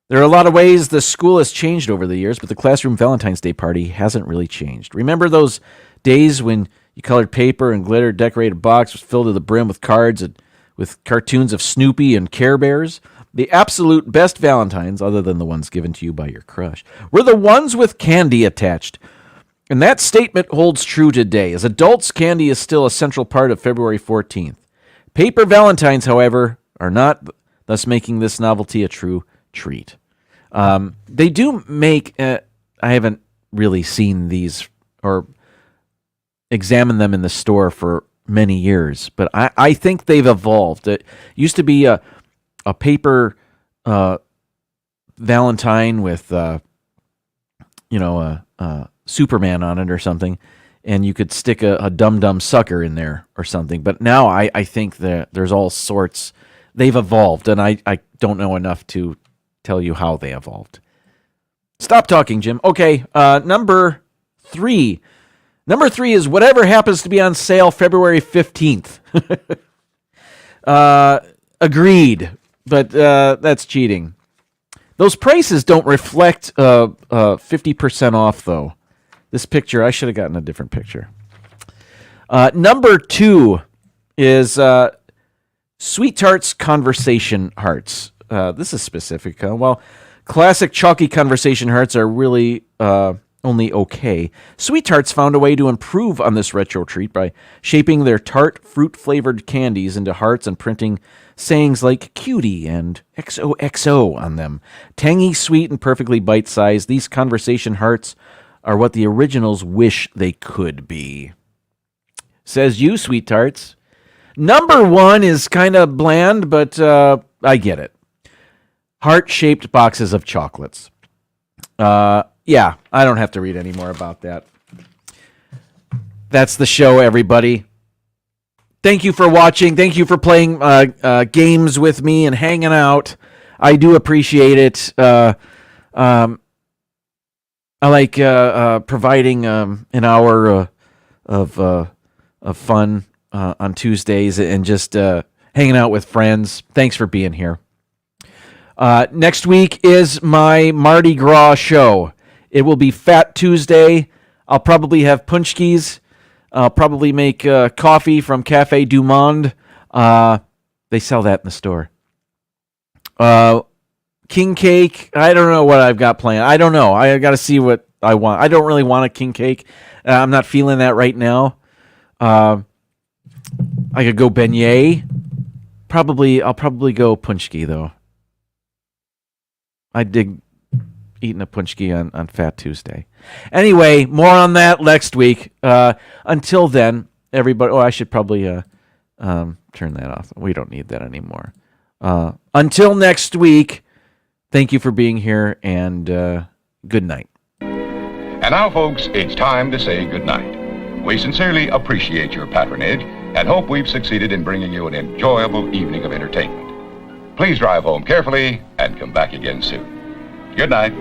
There are a lot of ways the school has changed over the years, but the classroom Valentine's Day party hasn't really changed. Remember those days when you colored paper and glitter, decorated a box was filled to the brim with cards and with cartoons of Snoopy and Care Bears? The absolute best Valentines, other than the ones given to you by your crush, were the ones with candy attached. And that statement holds true today. As adults, candy is still a central part of February 14th. Paper Valentines, however, are not, thus making this novelty a true treat. They do make, I haven't really seen these or examined them in the store for many years, but I think they've evolved. It used to be a paper Valentine with, Superman on it or something, and you could stick a dum-dum sucker in there or something. But now I think that there's all sorts. They've evolved, and I don't know enough to tell you how they evolved. Stop talking, Jim. Okay, number 3. Number 3 is whatever happens to be on sale February 15th. Agreed, but that's cheating. Those prices don't reflect 50% off, though. This picture, I should have gotten a different picture. Number 2 is Sweet Tarts Conversation Hearts. This is specific. Well, classic chalky conversation hearts are really only okay. Sweet Tarts found a way to improve on this retro treat by shaping their tart, fruit-flavored candies into hearts and printing sayings like cutie and XOXO on them. Tangy, sweet, and perfectly bite-sized, these conversation hearts are what the originals wish they could be. Says you, Sweet Tarts. Number 1 is kind of bland, but I get it. Heart-shaped boxes of chocolates. Yeah, I don't have to read any more about that. That's the show, everybody. Thank you for watching. Thank you for playing games with me and hanging out. I do appreciate it. I like providing an hour of fun on Tuesdays and just hanging out with friends. Thanks for being here. Next week is my Mardi Gras show. It will be Fat Tuesday. I'll probably have punchkis. I'll probably make coffee from Cafe Du Monde. They sell that in the store. King cake. I don't know what I've got planned. I don't know. I got to see what I want. I don't really want a king cake. I'm not feeling that right now. I could go beignet. I'll probably go punchki, though. I dig eating a punchki on Fat Tuesday. Anyway, more on that next week. Until then, everybody... Oh, I should probably turn that off. We don't need that anymore. Until next week, thank you for being here, and good night. And now, folks, it's time to say goodnight. We sincerely appreciate your patronage and hope we've succeeded in bringing you an enjoyable evening of entertainment. Please drive home carefully and come back again soon. Good night.